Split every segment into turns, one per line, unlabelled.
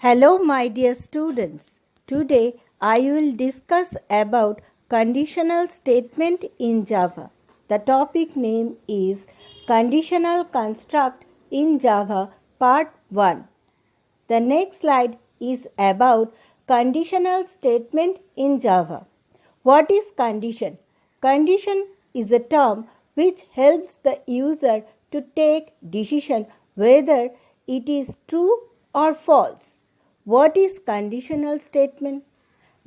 Hello my dear students. Today I will discuss about conditional statement in Java. The topic name is Conditional Construct in Java Part 1. The next slide is about conditional statement in Java. What is condition? Condition is a term which helps the user to take decision whether it is true or false. What is conditional statement?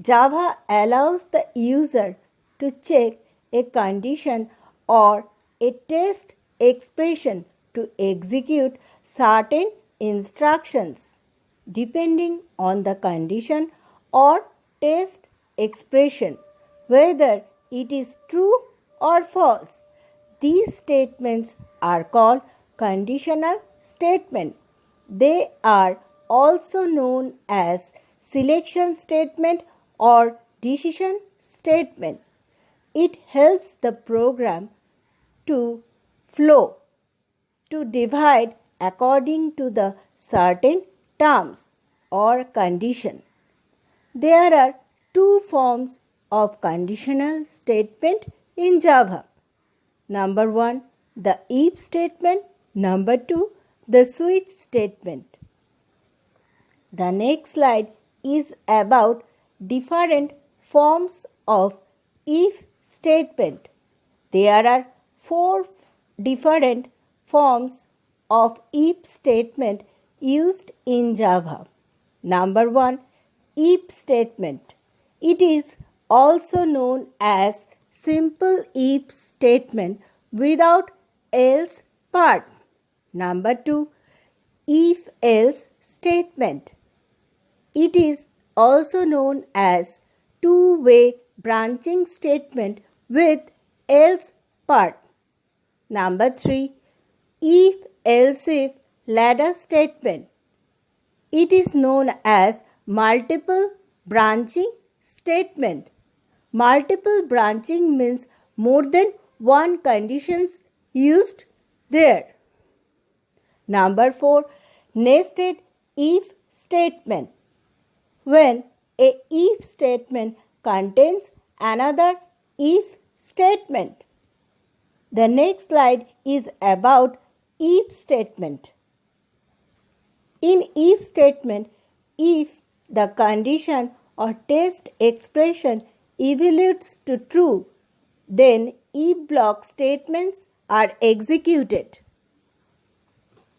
Java allows the user to check a condition or a test expression to execute certain instructions. Depending on the condition or test expression, whether it is true or false, these statements are called conditional statement. They are also known as selection statement or decision statement. It helps the program to flow, to divide according to the certain terms or condition. There are two forms of conditional statement in Java. Number 1, the if statement. Number 2, the switch statement. The next slide is about different forms of if statement. There are 4 different forms of if statement used in Java. Number 1, if statement. It is also known as simple if statement without else part. Number 2, if else statement. It is also known as two-way branching statement with else part. Number 3, if else if ladder statement. It is known as multiple branching statement. Multiple branching means more than one conditions used there. Number 4, nested if statement. When a if statement contains another if statement. The next slide is about if statement. In if statement, if the condition or test expression evaluates to true, then if block statements are executed.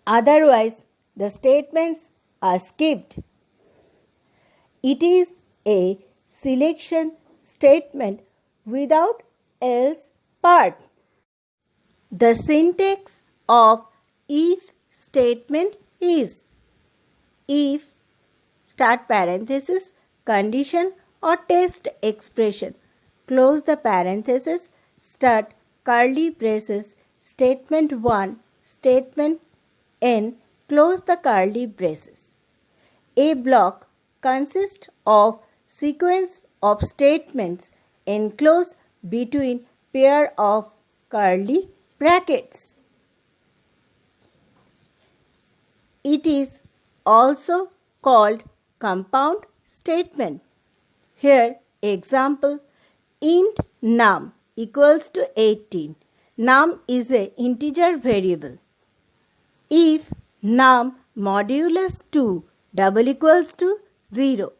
Otherwise, the statements are skipped. It is a selection statement without else part. The syntax of if statement is if start parenthesis condition or test expression, close the parenthesis, start curly braces, statement 1, statement n, close the curly braces. A block consists of sequence of statements enclosed between pair of curly brackets. It is also called compound statement. Here example, int num equals to 18. Num is an integer variable. If num modulus 2 double equals to 0,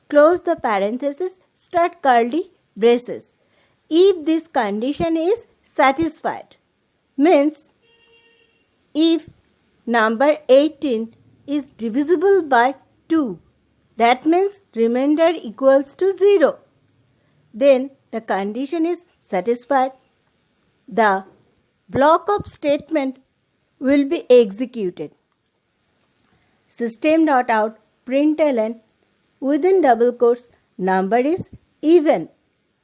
close the parenthesis, start curly braces. If this condition is satisfied, means if number 18 is divisible by 2, that means remainder equals to 0. Then the condition is satisfied. The block of statement will be executed. System.out println within double quotes number is even.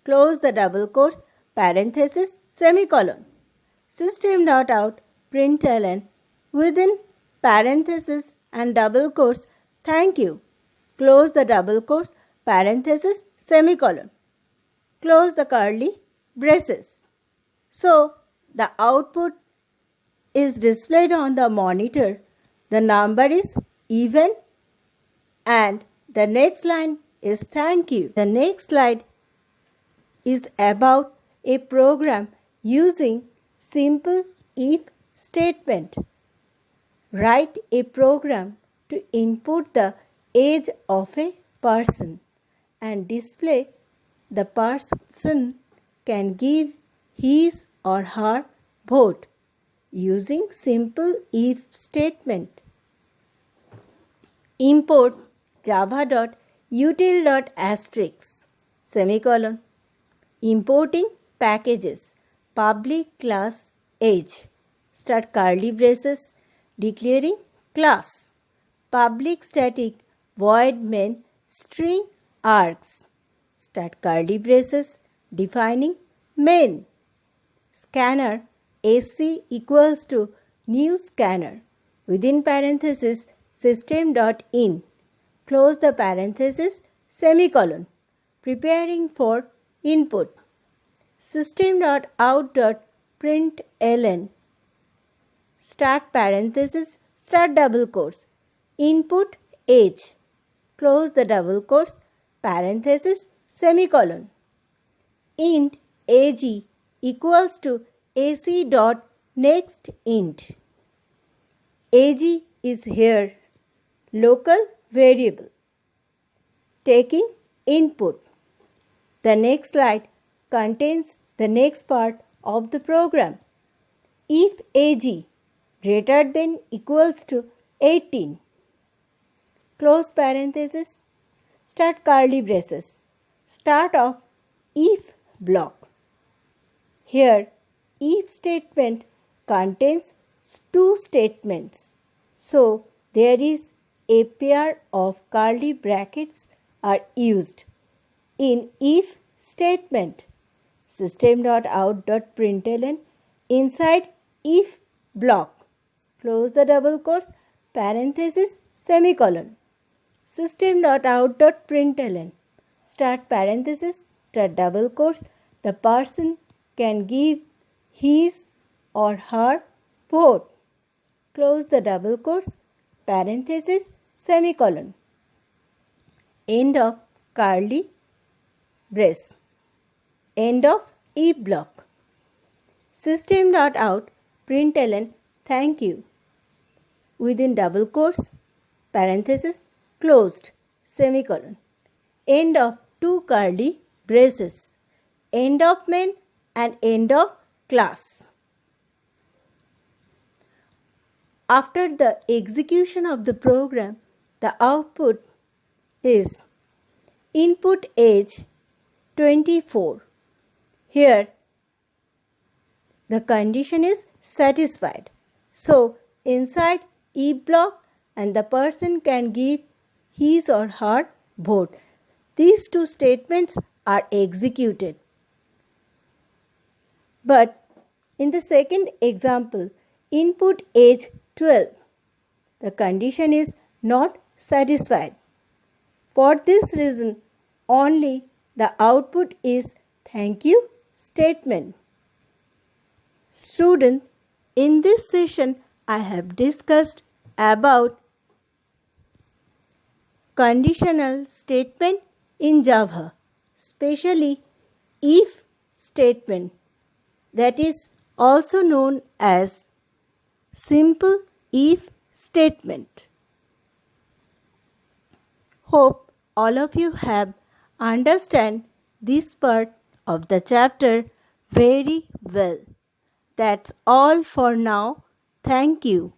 Close the double quotes, parenthesis, semicolon. System.out println within parenthesis and double quotes thank you. Close the double quotes, parenthesis, semicolon. Close the curly braces. So the output is displayed on the monitor. The number is even and the next line is thank you. The next slide is about a program using simple if statement. Write a program to input the age of a person and display the person can give his or her vote using simple if statement. Import java.util.asterisk semicolon. Importing packages public class age. Start curly braces declaring class. Public static void main string args. Start curly braces defining main. Scanner AC equals to new scanner. Within parenthesis system.in. Close the parenthesis semicolon. Preparing for input. System.out.println. Start parenthesis, start double quotes. Input age. Close the double quotes, parenthesis, semicolon. Int ag equals to ac dot next int. Ag is here, local variable. Taking input. The next slide contains the next part of the program. If ag greater than equals to 18. Close parenthesis. Start curly braces. Start of if block. Here, if statement contains two statements. So, there is a pair of curly brackets are used. In if statement, system.out.println inside if block. Close the double quotes, parenthesis, semicolon. System.out.println. Start parenthesis, start double quotes. The person can give his or her vote. Close the double quotes, parenthesis, semicolon. End of curly brace. End of if block. System.out.println thank you. Within double quotes, parenthesis, closed, semicolon. End of two curly braces. End of main and end of class. After the execution of the program, the output is input age 24. Here, the condition is satisfied. So, inside if block and the person can give his or her vote. These two statements are executed. But in the second example, input age 12, the condition is not satisfied. For this reason, only the output is thank you statement. Students, in this session, I have discussed about conditional statement in Java, especially if statement, that is also known as simple if statement. Hope all of you have understand this part of the chapter very well. That's all for now. Thank you.